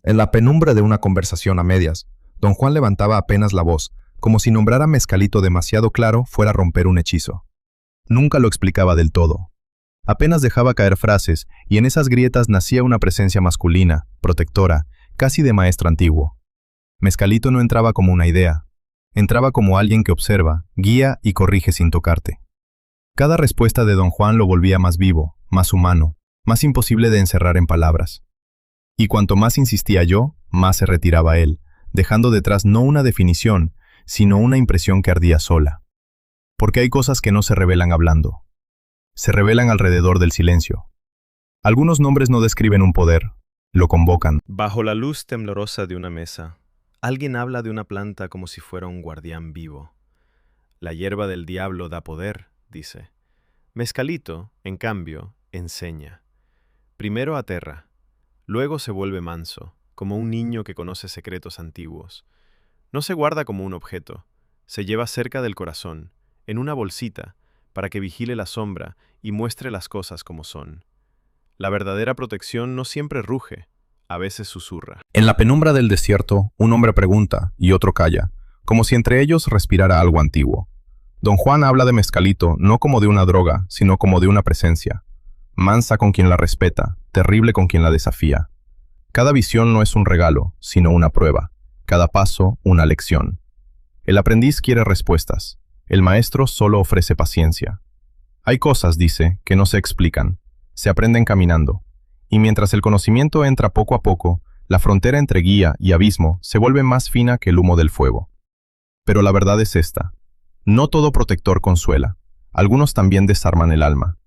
En la penumbra de una conversación a medias, don Juan levantaba apenas la voz, como si nombrar a Mescalito demasiado claro fuera romper un hechizo. Nunca lo explicaba del todo. Apenas dejaba caer frases, y en esas grietas nacía una presencia masculina, protectora, casi de maestro antiguo. Mescalito no entraba como una idea. Entraba como alguien que observa, guía y corrige sin tocarte. Cada respuesta de don Juan lo volvía más vivo, más humano, más imposible de encerrar en palabras. Y cuanto más insistía yo, más se retiraba él, dejando detrás no una definición, sino una impresión que ardía sola. Porque hay cosas que no se revelan hablando. Se revelan alrededor del silencio. Algunos nombres no describen un poder, lo convocan. Bajo la luz temblorosa de una mesa, alguien habla de una planta como si fuera un guardián vivo. La hierba del diablo da poder, dice. Mescalito, en cambio, enseña. Primero aterra, luego se vuelve manso, como un niño que conoce secretos antiguos. No se guarda como un objeto, se lleva cerca del corazón, en una bolsita, para que vigile la sombra y muestre las cosas como son. La verdadera protección no siempre ruge, a veces susurra. En la penumbra del desierto, un hombre pregunta y otro calla, como si entre ellos respirara algo antiguo. Don Juan habla de Mescalito no como de una droga, sino como de una presencia. Mansa con quien la respeta, terrible con quien la desafía. Cada visión no es un regalo, sino una prueba. Cada paso, una lección. El aprendiz quiere respuestas. El maestro solo ofrece paciencia. Hay cosas, dice, que no se explican. Se aprenden caminando. Y mientras el conocimiento entra poco a poco, la frontera entre guía y abismo se vuelve más fina que el humo del fuego. Pero la verdad es esta. No todo protector consuela. Algunos también desarman el alma.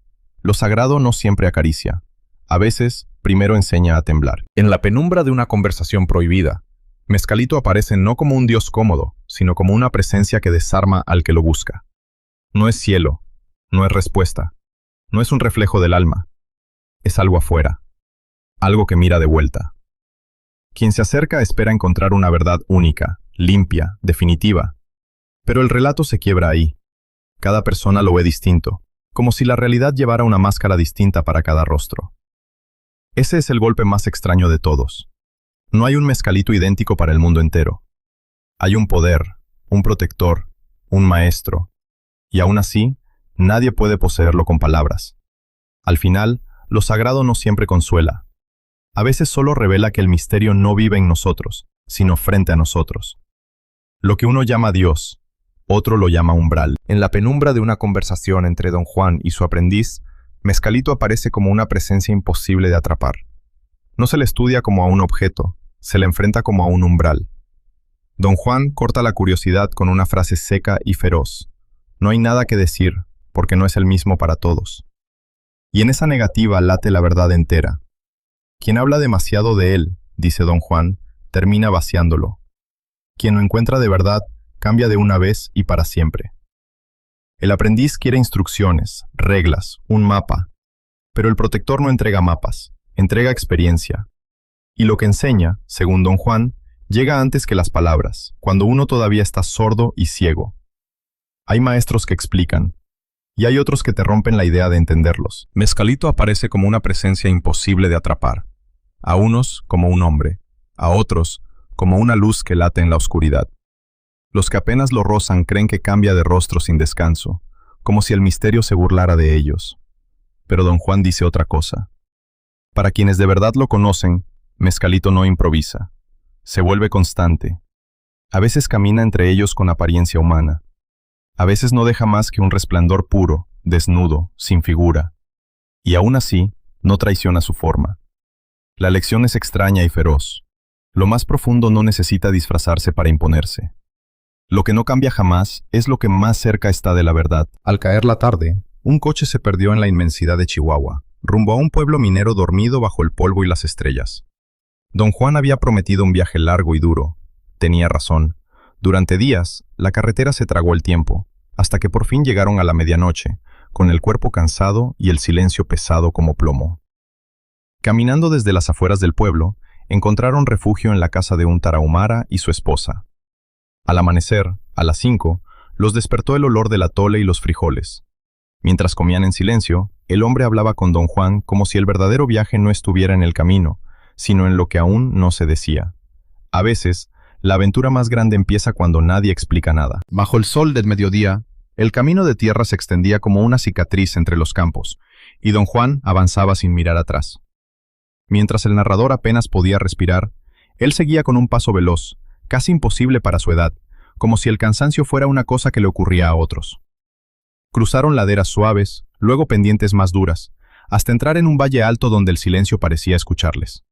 Lo sagrado no siempre acaricia. A veces, primero enseña a temblar. En la penumbra de una conversación prohibida, Mescalito aparece no como un dios cómodo, sino como una presencia que desarma al que lo busca. No es cielo, no es respuesta, no es un reflejo del alma. Es algo afuera, algo que mira de vuelta. Quien se acerca espera encontrar una verdad única, limpia, definitiva. Pero el relato se quiebra ahí. Cada persona lo ve distinto, como si la realidad llevara una máscara distinta para cada rostro. Ese es el golpe más extraño de todos. No hay un Mescalito idéntico para el mundo entero. Hay un poder, un protector, un maestro, y aún así, nadie puede poseerlo con palabras. Al final, lo sagrado no siempre consuela. A veces solo revela que el misterio no vive en nosotros, sino frente a nosotros. Lo que uno llama Dios, otro lo llama umbral. En la penumbra de una conversación entre don Juan y su aprendiz, Mescalito aparece como una presencia imposible de atrapar. No se le estudia como a un objeto, se le enfrenta como a un umbral. Don Juan corta la curiosidad con una frase seca y feroz. No hay nada que decir, porque no es el mismo para todos. Y en esa negativa late la verdad entera. Quien habla demasiado de él, dice don Juan, termina vaciándolo. Quien lo encuentra de verdad, cambia de una vez y para siempre. El aprendiz quiere instrucciones, reglas, un mapa. Pero el protector no entrega mapas, entrega experiencia. Y lo que enseña, según don Juan, llega antes que las palabras, cuando uno todavía está sordo y ciego. Hay maestros que explican, y hay otros que te rompen la idea de entenderlos. Mescalito aparece como una presencia imposible de atrapar. A unos como un hombre, a otros como una luz que late en la oscuridad. Los que apenas lo rozan creen que cambia de rostro sin descanso, como si el misterio se burlara de ellos. Pero don Juan dice otra cosa. Para quienes de verdad lo conocen, Mescalito no improvisa. Se vuelve constante. A veces camina entre ellos con apariencia humana. A veces no deja más que un resplandor puro, desnudo, sin figura. Y aún así, no traiciona su forma. La lección es extraña y feroz. Lo más profundo no necesita disfrazarse para imponerse. Lo que no cambia jamás es lo que más cerca está de la verdad. Al caer la tarde, un coche se perdió en la inmensidad de Chihuahua, rumbo a un pueblo minero dormido bajo el polvo y las estrellas. Don Juan había prometido un viaje largo y duro. Tenía razón. Durante días, la carretera se tragó el tiempo, hasta que por fin llegaron a la medianoche, con el cuerpo cansado y el silencio pesado como plomo. Caminando desde las afueras del pueblo, encontraron refugio en la casa de un tarahumara y su esposa. Al amanecer, a las 5, los despertó el olor del atole y los frijoles. Mientras comían en silencio, el hombre hablaba con don Juan como si el verdadero viaje no estuviera en el camino, sino en lo que aún no se decía. A veces, la aventura más grande empieza cuando nadie explica nada. Bajo el sol del mediodía, el camino de tierra se extendía como una cicatriz entre los campos, y don Juan avanzaba sin mirar atrás. Mientras el narrador apenas podía respirar, él seguía con un paso veloz, casi imposible para su edad, como si el cansancio fuera una cosa que le ocurría a otros. Cruzaron laderas suaves, luego pendientes más duras, hasta entrar en un valle alto donde el silencio parecía escucharles.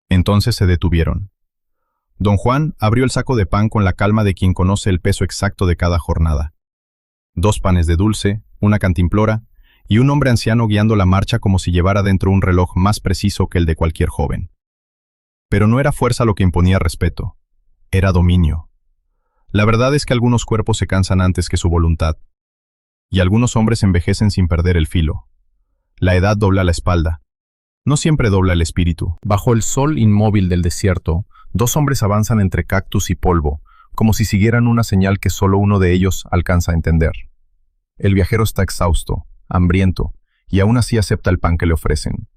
Entonces se detuvieron. Don Juan abrió el saco de pan con la calma de quien conoce el peso exacto de cada jornada. 2 panes de dulce, una cantimplora, y un hombre anciano guiando la marcha como si llevara dentro un reloj más preciso que el de cualquier joven. Pero no era fuerza lo que imponía respeto, era dominio. La verdad es que algunos cuerpos se cansan antes que su voluntad, y algunos hombres envejecen sin perder el filo. La edad dobla la espalda, no siempre dobla el espíritu. Bajo el sol inmóvil del desierto, 2 hombres avanzan entre cactus y polvo, como si siguieran una señal que solo uno de ellos alcanza a entender. El viajero está exhausto, hambriento, y aún así acepta el pan que le ofrecen.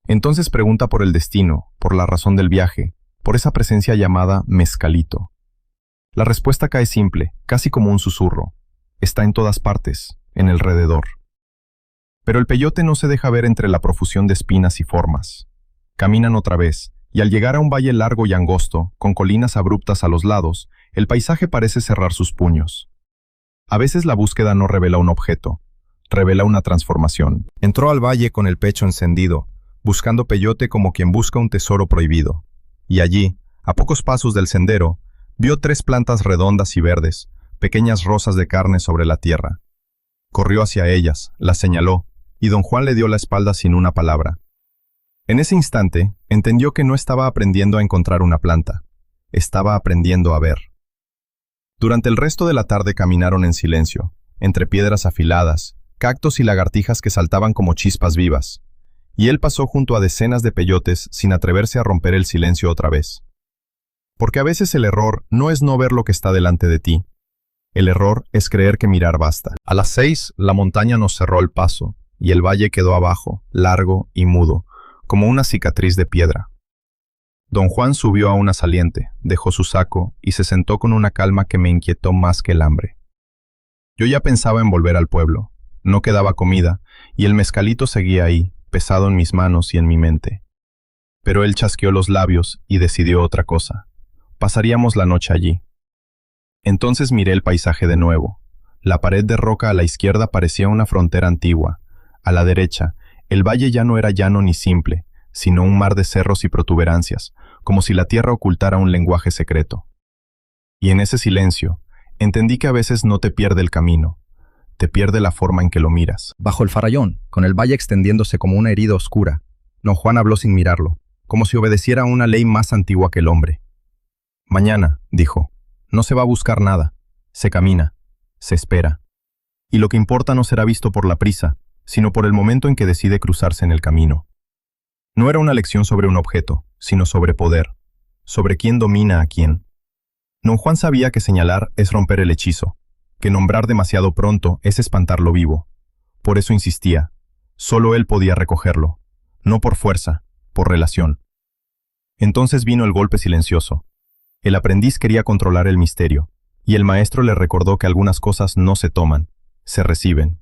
Entonces pregunta por el destino, por la razón del viaje, por esa presencia llamada Mescalito. La respuesta cae simple, casi como un susurro. Está en todas partes, en el alrededor. Pero el peyote no se deja ver entre la profusión de espinas y formas. Caminan otra vez, y al llegar a un valle largo y angosto, con colinas abruptas a los lados, el paisaje parece cerrar sus puños. A veces la búsqueda no revela un objeto, revela una transformación. Entró al valle con el pecho encendido, buscando peyote como quien busca un tesoro prohibido. Y allí, a pocos pasos del sendero, vio 3 plantas redondas y verdes, pequeñas rosas de carne sobre la tierra. Corrió hacia ellas, las señaló, y don Juan le dio la espalda sin una palabra. En ese instante, entendió que no estaba aprendiendo a encontrar una planta, estaba aprendiendo a ver. Durante el resto de la tarde caminaron en silencio, entre piedras afiladas, cactos y lagartijas que saltaban como chispas vivas, y él pasó junto a decenas de peyotes sin atreverse a romper el silencio otra vez. Porque a veces el error no es no ver lo que está delante de ti. El error es creer que mirar basta. A las 6, la montaña nos cerró el paso, y el valle quedó abajo, largo y mudo, como una cicatriz de piedra. Don Juan subió a una saliente, dejó su saco y se sentó con una calma que me inquietó más que el hambre. Yo ya pensaba en volver al pueblo. No quedaba comida, y el mezcalito seguía ahí, pesado en mis manos y en mi mente. Pero él chasqueó los labios y decidió otra cosa. Pasaríamos la noche allí. Entonces miré el paisaje de nuevo. La pared de roca a la izquierda parecía una frontera antigua. A la derecha, el valle ya no era llano ni simple, sino un mar de cerros y protuberancias, como si la tierra ocultara un lenguaje secreto. Y en ese silencio, entendí que a veces no te pierde el camino, te pierde la forma en que lo miras. Bajo el farallón, con el valle extendiéndose como una herida oscura, don Juan habló sin mirarlo, como si obedeciera a una ley más antigua que el hombre. Mañana, dijo, no se va a buscar nada, se camina, se espera. Y lo que importa no será visto por la prisa, sino por el momento en que decide cruzarse en el camino. No era una lección sobre un objeto, sino sobre poder, sobre quién domina a quién. Don Juan sabía que señalar es romper el hechizo, que nombrar demasiado pronto es espantarlo vivo. Por eso insistía, solo él podía recogerlo, no por fuerza, por relación. Entonces vino el golpe silencioso. El aprendiz quería controlar el misterio, y el maestro le recordó que algunas cosas no se toman, se reciben.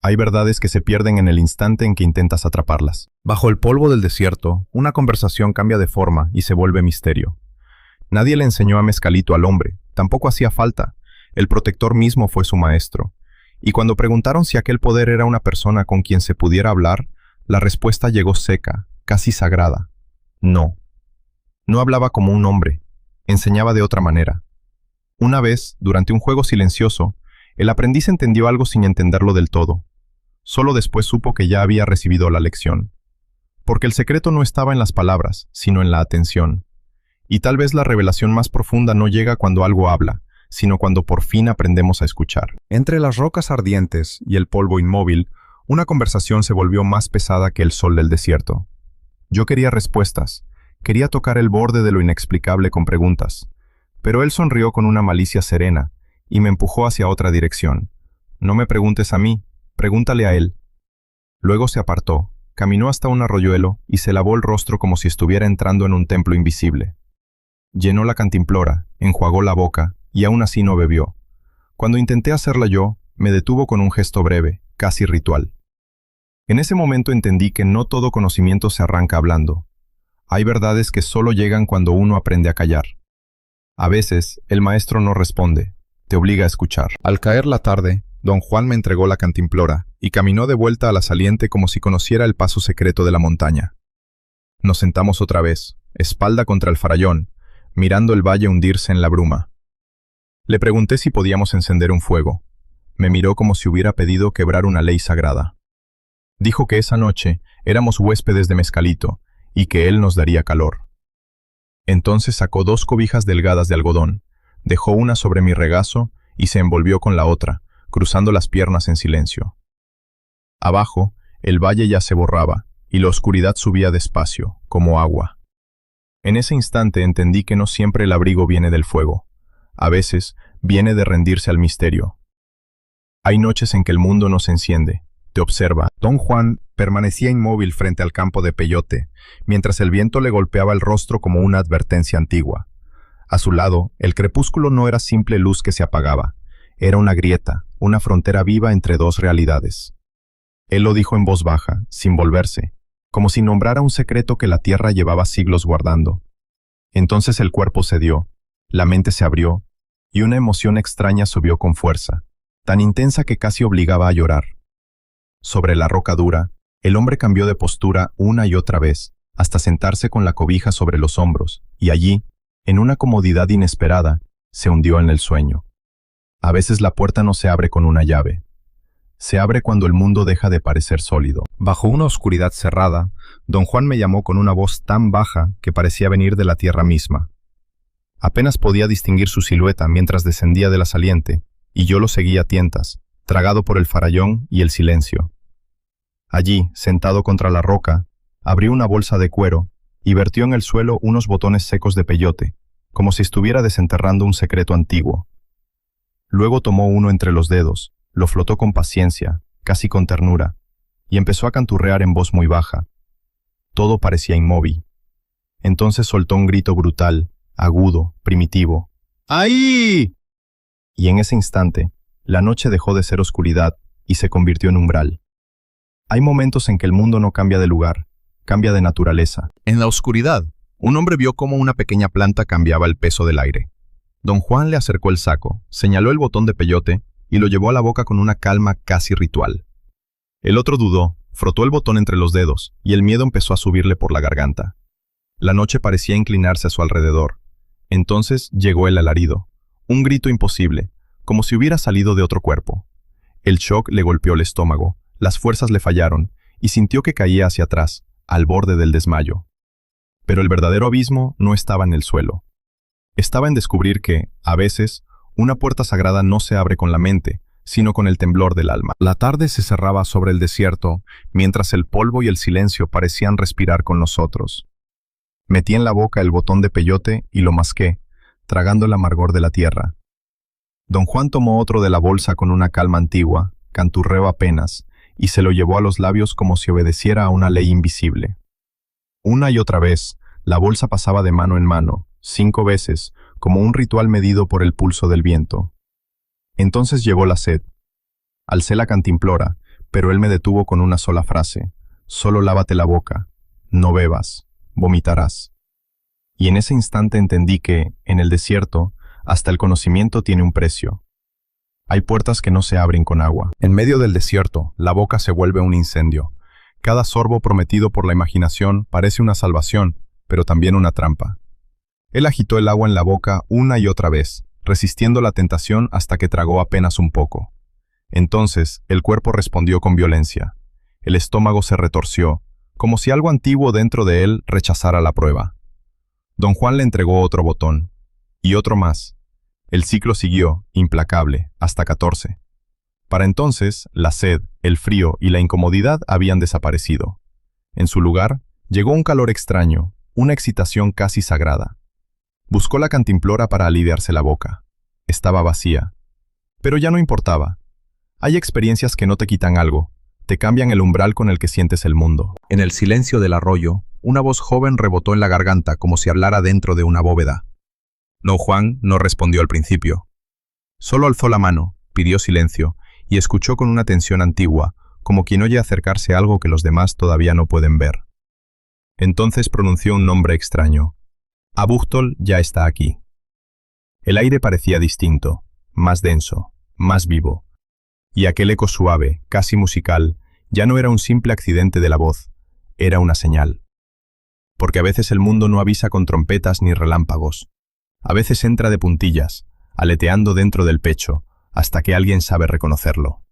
Hay verdades que se pierden en el instante en que intentas atraparlas. Bajo el polvo del desierto, una conversación cambia de forma y se vuelve misterio. Nadie le enseñó a Mescalito al hombre, tampoco hacía falta. El protector mismo fue su maestro. Y cuando preguntaron si aquel poder era una persona con quien se pudiera hablar, la respuesta llegó seca, casi sagrada. No. No hablaba como un hombre, enseñaba de otra manera. Una vez, durante un juego silencioso, el aprendiz entendió algo sin entenderlo del todo. Solo después supo que ya había recibido la lección. Porque el secreto no estaba en las palabras, sino en la atención. Y tal vez la revelación más profunda no llega cuando algo habla, sino cuando por fin aprendemos a escuchar. Entre las rocas ardientes y el polvo inmóvil, una conversación se volvió más pesada que el sol del desierto. Yo quería respuestas, quería tocar el borde de lo inexplicable con preguntas, pero él sonrió con una malicia serena y me empujó hacia otra dirección. No me preguntes a mí, pregúntale a él. Luego se apartó, caminó hasta un arroyuelo y se lavó el rostro como si estuviera entrando en un templo invisible. Llenó la cantimplora, enjuagó la boca y aún así no bebió. Cuando intenté hacerla yo, me detuvo con un gesto breve, casi ritual. En ese momento entendí que no todo conocimiento se arranca hablando. Hay verdades que solo llegan cuando uno aprende a callar. A veces, el maestro no responde, te obliga a escuchar. Al caer la tarde, don Juan me entregó la cantimplora y caminó de vuelta a la saliente como si conociera el paso secreto de la montaña. Nos sentamos otra vez, espalda contra el farallón, mirando el valle hundirse en la bruma. Le pregunté si podíamos encender un fuego. Me miró como si hubiera pedido quebrar una ley sagrada. Dijo que esa noche éramos huéspedes de Mescalito y que él nos daría calor. Entonces sacó 2 cobijas delgadas de algodón, dejó una sobre mi regazo y se envolvió con la otra, cruzando las piernas en silencio. Abajo, el valle ya se borraba y la oscuridad subía despacio, como agua. En ese instante entendí que no siempre el abrigo viene del fuego. A veces viene de rendirse al misterio. Hay noches en que el mundo no se enciende, te observa. Don Juan permanecía inmóvil frente al campo de peyote, mientras el viento le golpeaba el rostro como una advertencia antigua. A su lado, el crepúsculo no era simple luz que se apagaba, era una grieta, una frontera viva entre 2 realidades. Él lo dijo en voz baja, sin volverse, como si nombrara un secreto que la tierra llevaba siglos guardando. Entonces el cuerpo cedió, la mente se abrió, y una emoción extraña subió con fuerza, tan intensa que casi obligaba a llorar. Sobre la roca dura, el hombre cambió de postura una y otra vez, hasta sentarse con la cobija sobre los hombros, y allí, en una comodidad inesperada, se hundió en el sueño. A veces la puerta no se abre con una llave. Se abre cuando el mundo deja de parecer sólido. Bajo una oscuridad cerrada, don Juan me llamó con una voz tan baja que parecía venir de la tierra misma. Apenas podía distinguir su silueta mientras descendía de la saliente, y yo lo seguía a tientas, tragado por el farallón y el silencio. Allí, sentado contra la roca, abrió una bolsa de cuero y vertió en el suelo unos botones secos de peyote, como si estuviera desenterrando un secreto antiguo. Luego tomó uno entre los dedos, lo frotó con paciencia, casi con ternura, y empezó a canturrear en voz muy baja. Todo parecía inmóvil. Entonces soltó un grito brutal, agudo, primitivo. ¡Ahí! Y en ese instante, la noche dejó de ser oscuridad y se convirtió en umbral. Hay momentos en que el mundo no cambia de lugar, cambia de naturaleza. En la oscuridad, un hombre vio cómo una pequeña planta cambiaba el peso del aire. Don Juan le acercó el saco, señaló el botón de peyote y lo llevó a la boca con una calma casi ritual. El otro dudó, frotó el botón entre los dedos y el miedo empezó a subirle por la garganta. La noche parecía inclinarse a su alrededor. Entonces llegó el alarido, un grito imposible, como si hubiera salido de otro cuerpo. El shock le golpeó el estómago, las fuerzas le fallaron y sintió que caía hacia atrás, al borde del desmayo. Pero el verdadero abismo no estaba en el suelo. Estaba en descubrir que, a veces, una puerta sagrada no se abre con la mente, sino con el temblor del alma. La tarde se cerraba sobre el desierto, mientras el polvo y el silencio parecían respirar con nosotros. Metí en la boca el botón de peyote y lo masqué, tragando el amargor de la tierra. Don Juan tomó otro de la bolsa con una calma antigua, canturreó apenas, y se lo llevó a los labios como si obedeciera a una ley invisible. Una y otra vez, la bolsa pasaba de mano en mano, 5 veces, como un ritual medido por el pulso del viento. Entonces llegó la sed. Alcé la cantimplora, pero él me detuvo con una sola frase: solo lávate la boca, no bebas, vomitarás. Y en ese instante entendí que, en el desierto, hasta el conocimiento tiene un precio. Hay puertas que no se abren con agua. En medio del desierto, la boca se vuelve un incendio. Cada sorbo prometido por la imaginación parece una salvación, pero también una trampa. Él agitó el agua en la boca una y otra vez, resistiendo la tentación hasta que tragó apenas un poco. Entonces, el cuerpo respondió con violencia. El estómago se retorció, como si algo antiguo dentro de él rechazara la prueba. Don Juan le entregó otro botón, y otro más. El ciclo siguió, implacable, hasta 14. Para entonces, la sed, el frío y la incomodidad habían desaparecido. En su lugar, llegó un calor extraño, una excitación casi sagrada. Buscó la cantimplora para aliviarse la boca. Estaba vacía. Pero ya no importaba. Hay experiencias que no te quitan algo, te cambian el umbral con el que sientes el mundo. En el silencio del arroyo, una voz joven rebotó en la garganta como si hablara dentro de una bóveda. Don Juan no respondió al principio. Solo alzó la mano, pidió silencio y escuchó con una atención antigua, como quien oye acercarse algo que los demás todavía no pueden ver. Entonces pronunció un nombre extraño. Abúchtol ya está aquí. El aire parecía distinto, más denso, más vivo. Y aquel eco suave, casi musical, ya no era un simple accidente de la voz, era una señal. Porque a veces el mundo no avisa con trompetas ni relámpagos. A veces entra de puntillas, aleteando dentro del pecho, hasta que alguien sabe reconocerlo.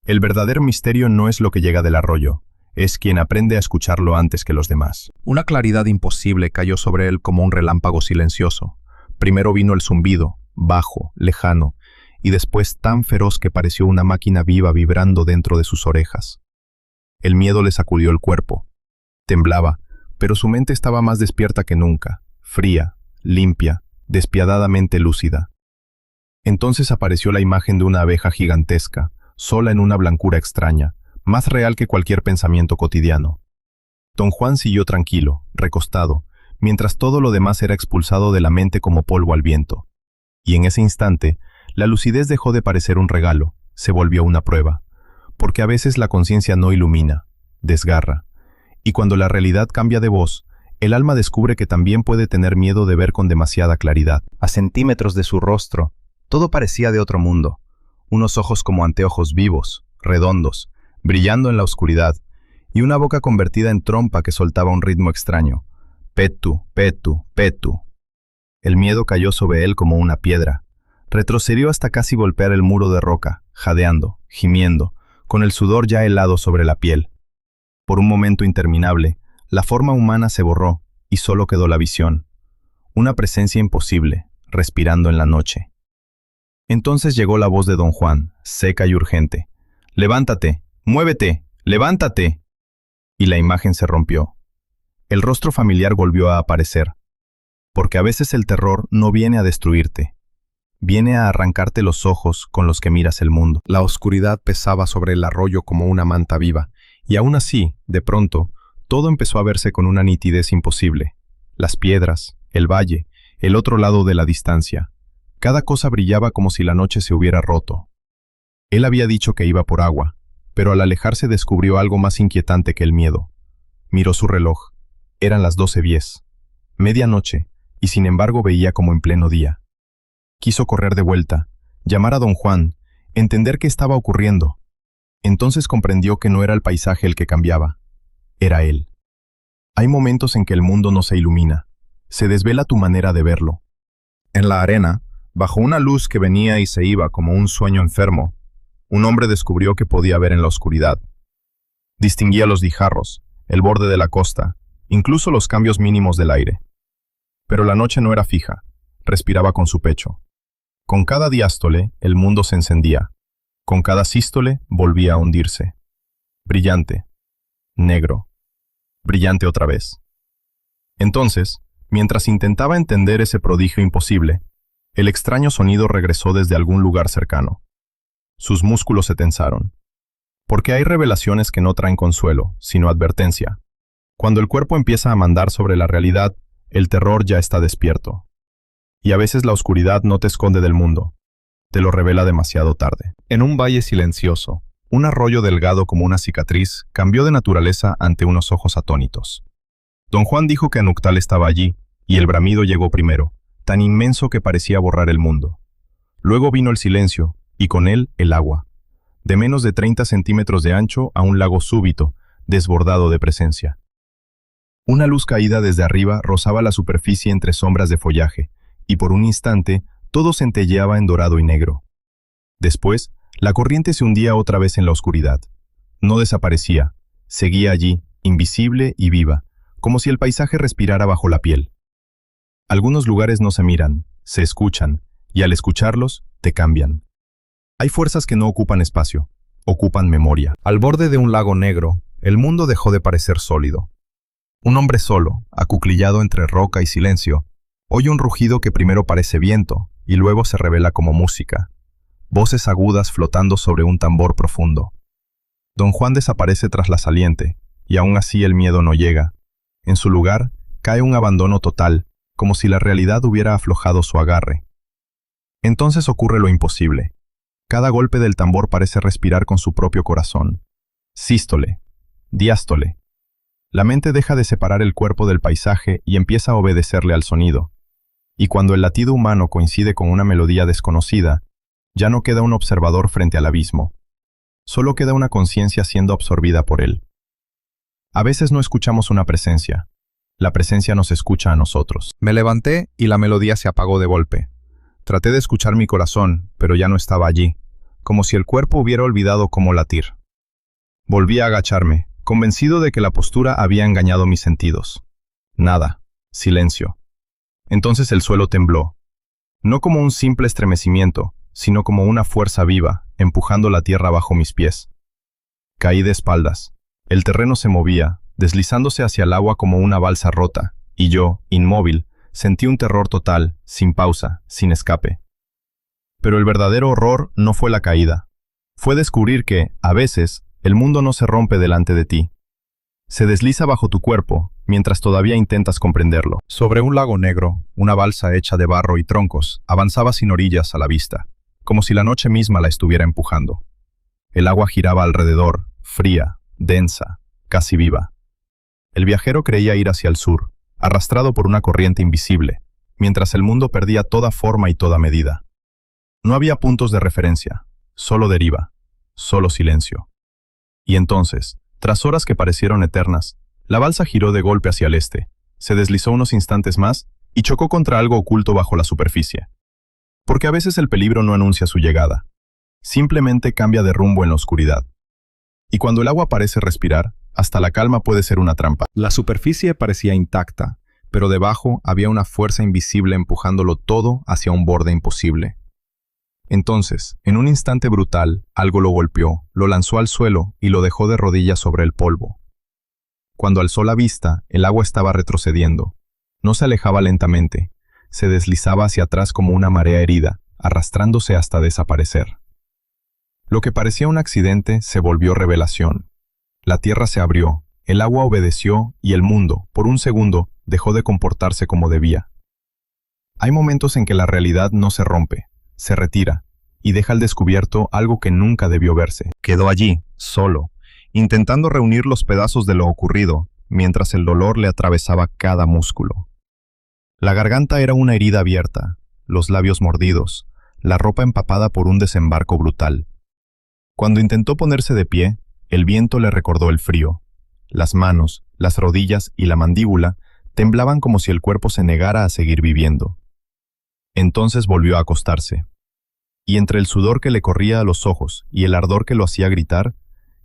El verdadero misterio no es lo que llega del arroyo, es quien aprende a escucharlo antes que los demás. Una claridad imposible cayó sobre él como un relámpago silencioso. Primero vino el zumbido, bajo, lejano, y después tan feroz que pareció una máquina viva vibrando dentro de sus orejas. El miedo le sacudió el cuerpo. Temblaba, pero su mente estaba más despierta que nunca, fría, limpia, despiadadamente lúcida. Entonces apareció la imagen de una abeja gigantesca, sola en una blancura extraña, más real que cualquier pensamiento cotidiano. Don Juan siguió tranquilo, recostado, mientras todo lo demás era expulsado de la mente como polvo al viento. Y en ese instante, la lucidez dejó de parecer un regalo, se volvió una prueba, porque a veces la conciencia no ilumina, desgarra, y cuando la realidad cambia de voz, el alma descubre que también puede tener miedo de ver con demasiada claridad. A centímetros de su rostro, todo parecía de otro mundo, unos ojos como anteojos vivos, redondos, brillando en la oscuridad, y una boca convertida en trompa que soltaba un ritmo extraño. Petu, petu, petu. El miedo cayó sobre él como una piedra. Retrocedió hasta casi golpear el muro de roca, jadeando, gimiendo, con el sudor ya helado sobre la piel. Por un momento interminable, la forma humana se borró y solo quedó la visión. Una presencia imposible, respirando en la noche. Entonces llegó la voz de don Juan, seca y urgente. «¡Levántate! ¡Muévete! ¡Levántate!» Y la imagen se rompió. El rostro familiar volvió a aparecer. Porque a veces el terror no viene a destruirte. Viene a arrancarte los ojos con los que miras el mundo. La oscuridad pesaba sobre el arroyo como una manta viva, y aún así, de pronto, todo empezó a verse con una nitidez imposible. Las piedras, el valle, el otro lado de la distancia. Cada cosa brillaba como si la noche se hubiera roto. Él había dicho que iba por agua, pero al alejarse descubrió algo más inquietante que el miedo. Miró su reloj. Eran las 12:10. Medianoche, y sin embargo veía como en pleno día. Quiso correr de vuelta, llamar a don Juan, entender qué estaba ocurriendo. Entonces comprendió que no era el paisaje el que cambiaba. Era él. Hay momentos en que el mundo no se ilumina. Se desvela tu manera de verlo. En la arena, bajo una luz que venía y se iba como un sueño enfermo, un hombre descubrió que podía ver en la oscuridad. Distinguía los guijarros, el borde de la costa, incluso los cambios mínimos del aire. Pero la noche no era fija, respiraba con su pecho. Con cada diástole, el mundo se encendía. Con cada sístole, volvía a hundirse. Brillante. Negro. Brillante otra vez. Entonces, mientras intentaba entender ese prodigio imposible, el extraño sonido regresó desde algún lugar cercano. Sus músculos se tensaron. Porque hay revelaciones que no traen consuelo, sino advertencia. Cuando el cuerpo empieza a mandar sobre la realidad, el terror ya está despierto. Y a veces la oscuridad no te esconde del mundo, te lo revela demasiado tarde. En un valle silencioso, un arroyo delgado como una cicatriz cambió de naturaleza ante unos ojos atónitos. Don Juan dijo que Anuctal estaba allí, y el bramido llegó primero, tan inmenso que parecía borrar el mundo. Luego vino el silencio, y con él el agua, de menos de 30 centímetros de ancho a un lago súbito, desbordado de presencia. Una luz caída desde arriba rozaba la superficie entre sombras de follaje, y por un instante todo centelleaba en dorado y negro. Después, la corriente se hundía otra vez en la oscuridad. No desaparecía, seguía allí, invisible y viva, como si el paisaje respirara bajo la piel. Algunos lugares no se miran, se escuchan, y al escucharlos, te cambian. Hay fuerzas que no ocupan espacio, ocupan memoria. Al borde de un lago negro, el mundo dejó de parecer sólido. Un hombre solo, acuclillado entre roca y silencio, oye un rugido que primero parece viento y luego se revela como música. Voces agudas flotando sobre un tambor profundo. Don Juan desaparece tras la saliente, y aún así el miedo no llega. En su lugar, cae un abandono total, como si la realidad hubiera aflojado su agarre. Entonces ocurre lo imposible. Cada golpe del tambor parece respirar con su propio corazón. Sístole, diástole. La mente deja de separar el cuerpo del paisaje y empieza a obedecerle al sonido. Y cuando el latido humano coincide con una melodía desconocida, ya no queda un observador frente al abismo. Solo queda una conciencia siendo absorbida por él. A veces no escuchamos una presencia. La presencia nos escucha a nosotros. Me levanté y la melodía se apagó de golpe. Traté de escuchar mi corazón, pero ya no estaba allí, como si el cuerpo hubiera olvidado cómo latir. Volví a agacharme, convencido de que la postura había engañado mis sentidos. Nada. Silencio. Entonces el suelo tembló. No como un simple estremecimiento, sino como una fuerza viva, empujando la tierra bajo mis pies. Caí de espaldas. El terreno se movía, deslizándose hacia el agua como una balsa rota, y yo, inmóvil, sentí un terror total, sin pausa, sin escape. Pero el verdadero horror no fue la caída. Fue descubrir que, a veces, el mundo no se rompe delante de ti. Se desliza bajo tu cuerpo, mientras todavía intentas comprenderlo. Sobre un lago negro, una balsa hecha de barro y troncos avanzaba sin orillas a la vista, como si la noche misma la estuviera empujando. El agua giraba alrededor, fría, densa, casi viva. El viajero creía ir hacia el sur, arrastrado por una corriente invisible, mientras el mundo perdía toda forma y toda medida. No había puntos de referencia, solo deriva, solo silencio. Y entonces, tras horas que parecieron eternas, la balsa giró de golpe hacia el este, se deslizó unos instantes más y chocó contra algo oculto bajo la superficie. Porque a veces el peligro no anuncia su llegada, simplemente cambia de rumbo en la oscuridad. Y cuando el agua parece respirar, hasta la calma puede ser una trampa. La superficie parecía intacta, pero debajo había una fuerza invisible empujándolo todo hacia un borde imposible. Entonces, en un instante brutal, algo lo golpeó, lo lanzó al suelo y lo dejó de rodillas sobre el polvo. Cuando alzó la vista, el agua estaba retrocediendo. No se alejaba lentamente, se deslizaba hacia atrás como una marea herida, arrastrándose hasta desaparecer. Lo que parecía un accidente se volvió revelación. La tierra se abrió, el agua obedeció y el mundo, por un segundo, dejó de comportarse como debía. Hay momentos en que la realidad no se rompe, se retira, y deja al descubierto algo que nunca debió verse. Quedó allí, solo, intentando reunir los pedazos de lo ocurrido, mientras el dolor le atravesaba cada músculo. La garganta era una herida abierta, los labios mordidos, la ropa empapada por un desembarco brutal. Cuando intentó ponerse de pie, el viento le recordó el frío. Las manos, las rodillas y la mandíbula temblaban como si el cuerpo se negara a seguir viviendo. Entonces volvió a acostarse. Y entre el sudor que le corría a los ojos y el ardor que lo hacía gritar,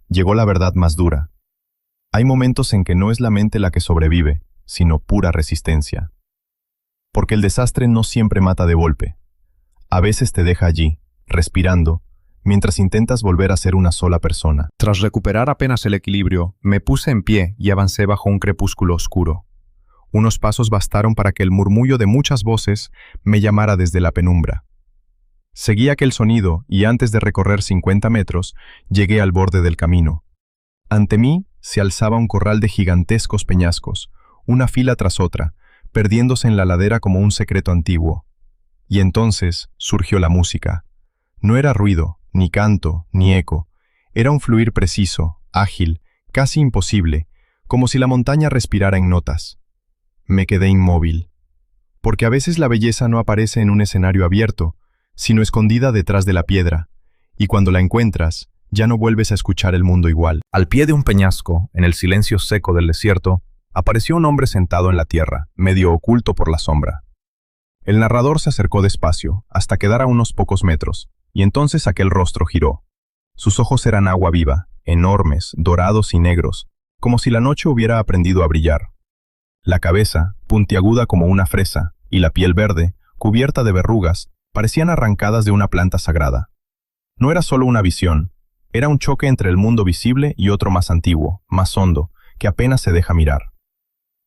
llegó la verdad más dura. Hay momentos en que no es la mente la que sobrevive, sino pura resistencia. Porque el desastre no siempre mata de golpe. A veces te deja allí, respirando, mientras intentas volver a ser una sola persona. Tras recuperar apenas el equilibrio, me puse en pie y avancé bajo un crepúsculo oscuro. Unos pasos bastaron para que el murmullo de muchas voces me llamara desde la penumbra. Seguí aquel sonido y antes de recorrer 50 metros, llegué al borde del camino. Ante mí se alzaba un corral de gigantescos peñascos, una fila tras otra, perdiéndose en la ladera como un secreto antiguo. Y entonces surgió la música. No era ruido, ni canto, ni eco. Era un fluir preciso, ágil, casi imposible, como si la montaña respirara en notas. Me quedé inmóvil. Porque a veces la belleza no aparece en un escenario abierto, sino escondida detrás de la piedra, y cuando la encuentras, ya no vuelves a escuchar el mundo igual. Al pie de un peñasco, en el silencio seco del desierto, apareció un hombre sentado en la tierra, medio oculto por la sombra. El narrador se acercó despacio, hasta quedar a unos pocos metros, y entonces aquel rostro giró. Sus ojos eran agua viva, enormes, dorados y negros, como si la noche hubiera aprendido a brillar. La cabeza, puntiaguda como una fresa, y la piel verde, cubierta de verrugas, parecían arrancadas de una planta sagrada. No era solo una visión, era un choque entre el mundo visible y otro más antiguo, más hondo, que apenas se deja mirar.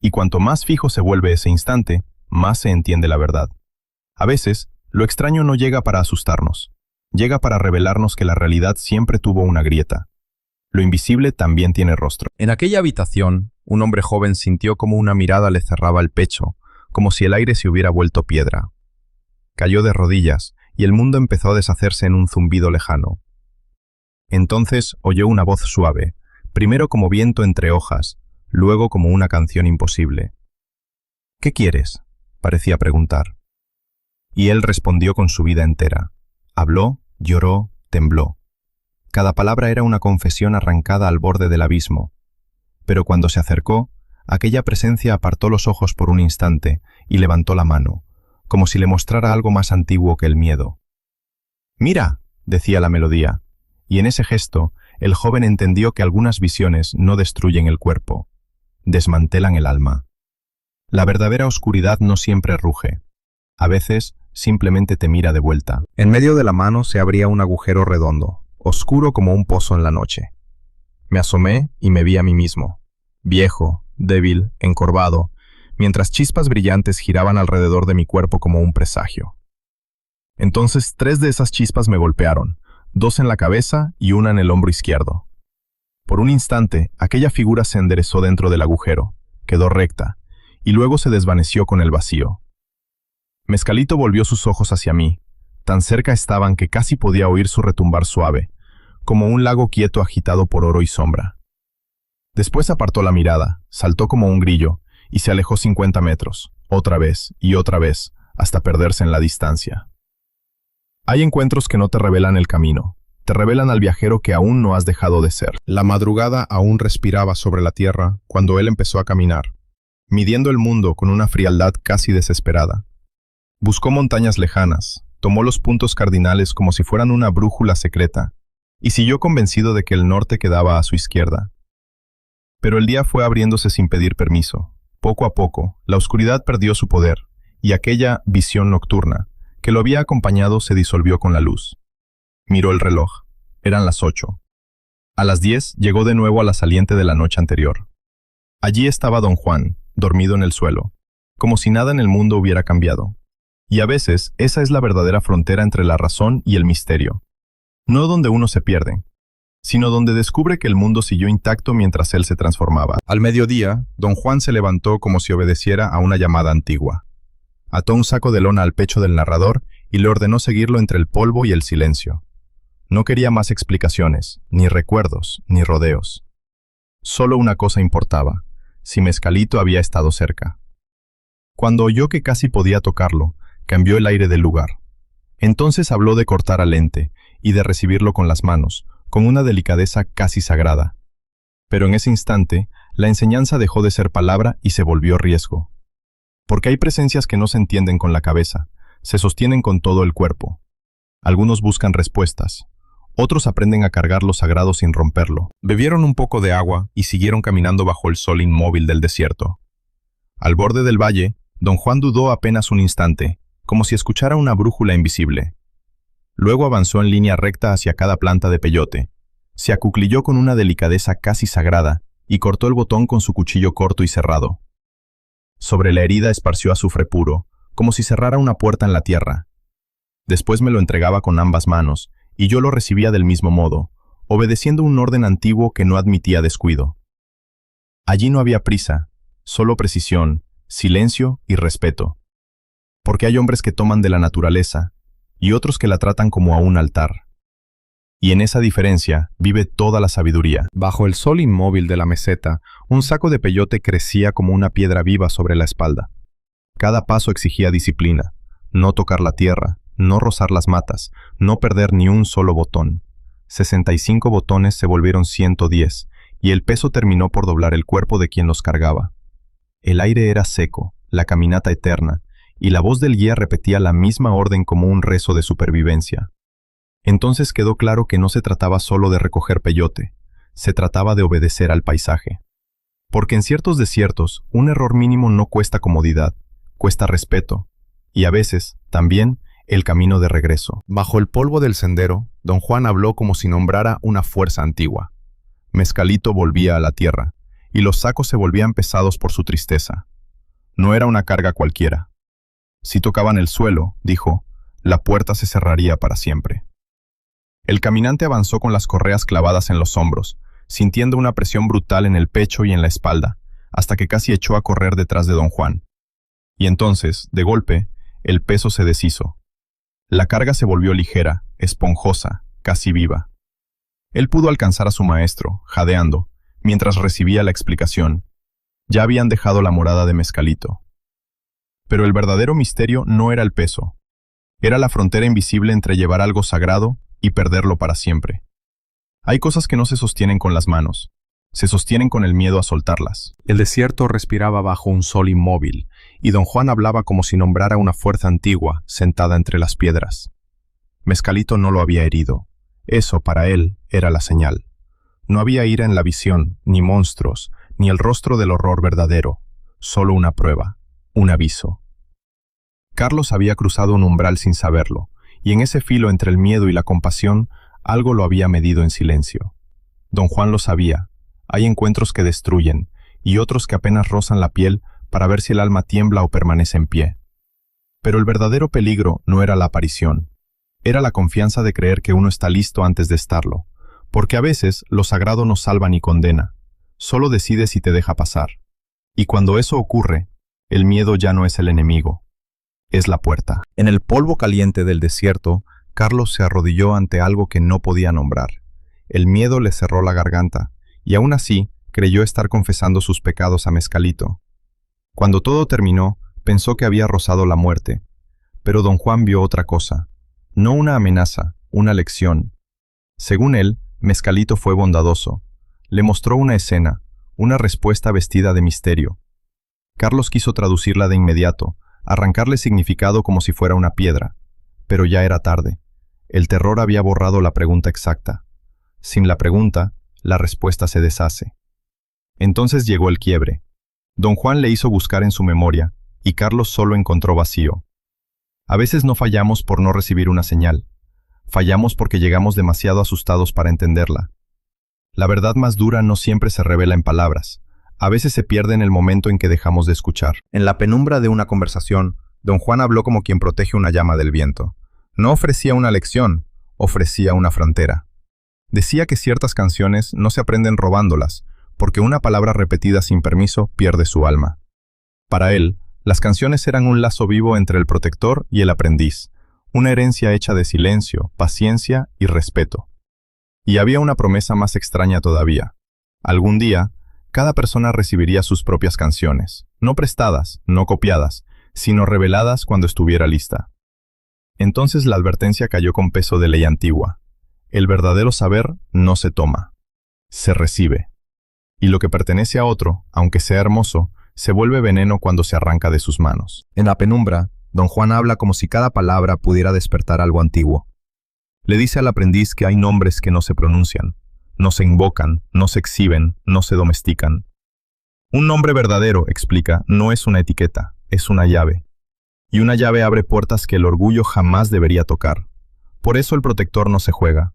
Y cuanto más fijo se vuelve ese instante, más se entiende la verdad. A veces, lo extraño no llega para asustarnos, llega para revelarnos que la realidad siempre tuvo una grieta. Lo invisible también tiene rostro. En aquella habitación, un hombre joven sintió como una mirada le cerraba el pecho, como si el aire se hubiera vuelto piedra. Cayó de rodillas y el mundo empezó a deshacerse en un zumbido lejano. Entonces oyó una voz suave, primero como viento entre hojas, luego como una canción imposible. «¿Qué quieres?», parecía preguntar. Y él respondió con su vida entera. Habló, lloró, tembló. Cada palabra era una confesión arrancada al borde del abismo. Pero cuando se acercó, aquella presencia apartó los ojos por un instante y levantó la mano, como si le mostrara algo más antiguo que el miedo. «Mira», decía la melodía, y en ese gesto el joven entendió que algunas visiones no destruyen el cuerpo, desmantelan el alma. La verdadera oscuridad no siempre ruge. A veces simplemente te mira de vuelta. En medio de la mano se abría un agujero redondo, oscuro como un pozo en la noche. Me asomé y me vi a mí mismo, viejo, débil, encorvado, mientras chispas brillantes giraban alrededor de mi cuerpo como un presagio. Entonces 3 de esas chispas me golpearon, 2 en la cabeza y una en el hombro izquierdo. Por un instante, aquella figura se enderezó dentro del agujero, quedó recta, y luego se desvaneció con el vacío. Mescalito volvió sus ojos hacia mí. Tan cerca estaban que casi podía oír su retumbar suave, como un lago quieto agitado por oro y sombra. Después apartó la mirada, saltó como un grillo, y se alejó 50 metros, otra vez y otra vez, hasta perderse en la distancia. Hay encuentros que no te revelan el camino, te revelan al viajero que aún no has dejado de ser. La madrugada aún respiraba sobre la tierra cuando él empezó a caminar, midiendo el mundo con una frialdad casi desesperada. Buscó montañas lejanas, tomó los puntos cardinales como si fueran una brújula secreta, y siguió convencido de que el norte quedaba a su izquierda. Pero el día fue abriéndose sin pedir permiso. Poco a poco, la oscuridad perdió su poder, y aquella visión nocturna, que lo había acompañado, se disolvió con la luz. Miró el reloj. Eran las 8. A las 10 llegó de nuevo a la saliente de la noche anterior. Allí estaba don Juan, dormido en el suelo, como si nada en el mundo hubiera cambiado. Y a veces, esa es la verdadera frontera entre la razón y el misterio. No donde uno se pierde, sino donde descubre que el mundo siguió intacto mientras él se transformaba. Al mediodía, don Juan se levantó como si obedeciera a una llamada antigua. Ató un saco de lona al pecho del narrador y le ordenó seguirlo entre el polvo y el silencio. No quería más explicaciones, ni recuerdos, ni rodeos. Solo una cosa importaba: si Mescalito había estado cerca. Cuando oyó que casi podía tocarlo, cambió el aire del lugar. Entonces habló de cortar al ente y de recibirlo con las manos, con una delicadeza casi sagrada. Pero en ese instante, la enseñanza dejó de ser palabra y se volvió riesgo. Porque hay presencias que no se entienden con la cabeza, se sostienen con todo el cuerpo. Algunos buscan respuestas, otros aprenden a cargar lo sagrado sin romperlo. Bebieron un poco de agua y siguieron caminando bajo el sol inmóvil del desierto. Al borde del valle, don Juan dudó apenas un instante, como si escuchara una brújula invisible. Luego avanzó en línea recta hacia cada planta de peyote, se acuclilló con una delicadeza casi sagrada y cortó el botón con su cuchillo corto y cerrado. Sobre la herida esparció azufre puro, como si cerrara una puerta en la tierra. Después me lo entregaba con ambas manos, y yo lo recibía del mismo modo, obedeciendo un orden antiguo que no admitía descuido. Allí no había prisa, solo precisión, silencio y respeto. Porque hay hombres que toman de la naturaleza, y otros que la tratan como a un altar. Y en esa diferencia vive toda la sabiduría. Bajo el sol inmóvil de la meseta, un saco de peyote crecía como una piedra viva sobre la espalda. Cada paso exigía disciplina, no tocar la tierra, no rozar las matas, no perder ni un solo botón. 65 botones se volvieron 110, y el peso terminó por doblar el cuerpo de quien los cargaba. El aire era seco, la caminata eterna, y la voz del guía repetía la misma orden como un rezo de supervivencia. Entonces quedó claro que no se trataba solo de recoger peyote, se trataba de obedecer al paisaje. Porque en ciertos desiertos, un error mínimo no cuesta comodidad, cuesta respeto, y a veces, también, el camino de regreso. Bajo el polvo del sendero, don Juan habló como si nombrara una fuerza antigua. Mescalito volvía a la tierra, y los sacos se volvían pesados por su tristeza. No era una carga cualquiera. Si tocaban el suelo, dijo, la puerta se cerraría para siempre. El caminante avanzó con las correas clavadas en los hombros, sintiendo una presión brutal en el pecho y en la espalda, hasta que casi echó a correr detrás de don Juan. Y entonces, de golpe, el peso se deshizo. La carga se volvió ligera, esponjosa, casi viva. Él pudo alcanzar a su maestro, jadeando, mientras recibía la explicación. Ya habían dejado la morada de Mescalito. Pero el verdadero misterio no era el peso. Era la frontera invisible entre llevar algo sagrado y perderlo para siempre. Hay cosas que no se sostienen con las manos. Se sostienen con el miedo a soltarlas. El desierto respiraba bajo un sol inmóvil, y don Juan hablaba como si nombrara una fuerza antigua sentada entre las piedras. Mescalito no lo había herido. Eso, para él, era la señal. No había ira en la visión, ni monstruos, ni el rostro del horror verdadero. Solo una prueba, un aviso. Carlos había cruzado un umbral sin saberlo, y en ese filo entre el miedo y la compasión, algo lo había medido en silencio. Don Juan lo sabía. Hay encuentros que destruyen, y otros que apenas rozan la piel para ver si el alma tiembla o permanece en pie. Pero el verdadero peligro no era la aparición. Era la confianza de creer que uno está listo antes de estarlo, porque a veces lo sagrado no salva ni condena, solo decide si te deja pasar. Y cuando eso ocurre, el miedo ya no es el enemigo, es la puerta. En el polvo caliente del desierto, Carlos se arrodilló ante algo que no podía nombrar. El miedo le cerró la garganta, y aún así creyó estar confesando sus pecados a Mescalito. Cuando todo terminó, pensó que había rozado la muerte, pero don Juan vio otra cosa, no una amenaza, una lección. Según él, Mescalito fue bondadoso. Le mostró una escena, una respuesta vestida de misterio. Carlos quiso traducirla de inmediato, arrancarle significado como si fuera una piedra, pero ya era tarde. El terror había borrado la pregunta exacta. Sin la pregunta, la respuesta se deshace. Entonces llegó el quiebre. Don Juan le hizo buscar en su memoria, y Carlos solo encontró vacío. A veces no fallamos por no recibir una señal. Fallamos porque llegamos demasiado asustados para entenderla. La verdad más dura no siempre se revela en palabras. A veces se pierde en el momento en que dejamos de escuchar. En la penumbra de una conversación, don Juan habló como quien protege una llama del viento. No ofrecía una lección, ofrecía una frontera. Decía que ciertas canciones no se aprenden robándolas, porque una palabra repetida sin permiso pierde su alma. Para él, las canciones eran un lazo vivo entre el protector y el aprendiz, una herencia hecha de silencio, paciencia y respeto. Y había una promesa más extraña todavía. Algún día, cada persona recibiría sus propias canciones, no prestadas, no copiadas, sino reveladas cuando estuviera lista. Entonces la advertencia cayó con peso de ley antigua. El verdadero saber no se toma, se recibe. Y lo que pertenece a otro, aunque sea hermoso, se vuelve veneno cuando se arranca de sus manos. En la penumbra, don Juan habla como si cada palabra pudiera despertar algo antiguo. Le dice al aprendiz que hay nombres que no se pronuncian, no se invocan, no se exhiben, no se domestican. Un nombre verdadero, explica, no es una etiqueta, es una llave. Y una llave abre puertas que el orgullo jamás debería tocar. Por eso el protector no se juega.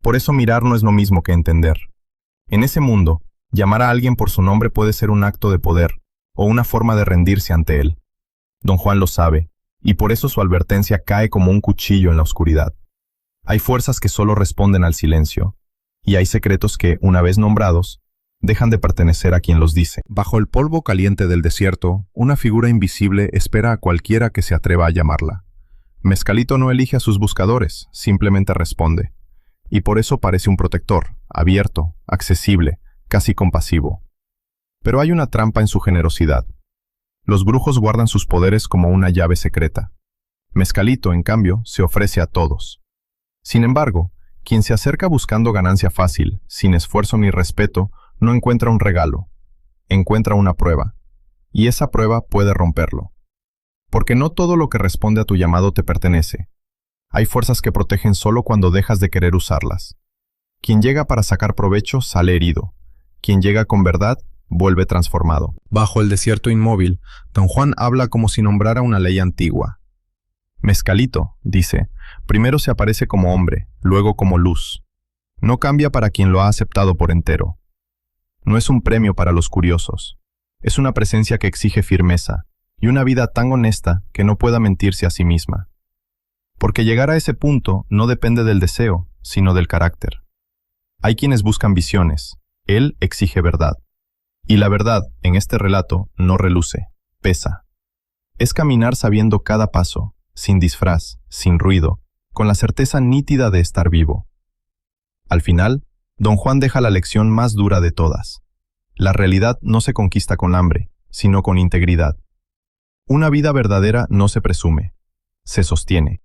Por eso mirar no es lo mismo que entender. En ese mundo, llamar a alguien por su nombre puede ser un acto de poder, o una forma de rendirse ante él. Don Juan lo sabe, y por eso su advertencia cae como un cuchillo en la oscuridad. Hay fuerzas que solo responden al silencio, y hay secretos que, una vez nombrados, dejan de pertenecer a quien los dice. Bajo el polvo caliente del desierto, una figura invisible espera a cualquiera que se atreva a llamarla. Mescalito no elige a sus buscadores, simplemente responde. Y por eso parece un protector, abierto, accesible, casi compasivo. Pero hay una trampa en su generosidad. Los brujos guardan sus poderes como una llave secreta. Mescalito, en cambio, se ofrece a todos. Sin embargo, quien se acerca buscando ganancia fácil, sin esfuerzo ni respeto, no encuentra un regalo, encuentra una prueba, y esa prueba puede romperlo. Porque no todo lo que responde a tu llamado te pertenece. Hay fuerzas que protegen solo cuando dejas de querer usarlas. Quien llega para sacar provecho sale herido. Quien llega con verdad vuelve transformado. Bajo el desierto inmóvil, don Juan habla como si nombrara una ley antigua. Mescalito, dice, primero se aparece como hombre, luego como luz. No cambia para quien lo ha aceptado por entero. No es un premio para los curiosos. Es una presencia que exige firmeza y una vida tan honesta que no pueda mentirse a sí misma. Porque llegar a ese punto no depende del deseo, sino del carácter. Hay quienes buscan visiones, Él exige verdad. Y la verdad, en este relato, no reluce, pesa. Es caminar sabiendo cada paso, sin disfraz, sin ruido, con la certeza nítida de estar vivo. Al final, Don Juan deja la lección más dura de todas. La realidad no se conquista con hambre, sino con integridad. Una vida verdadera no se presume, se sostiene.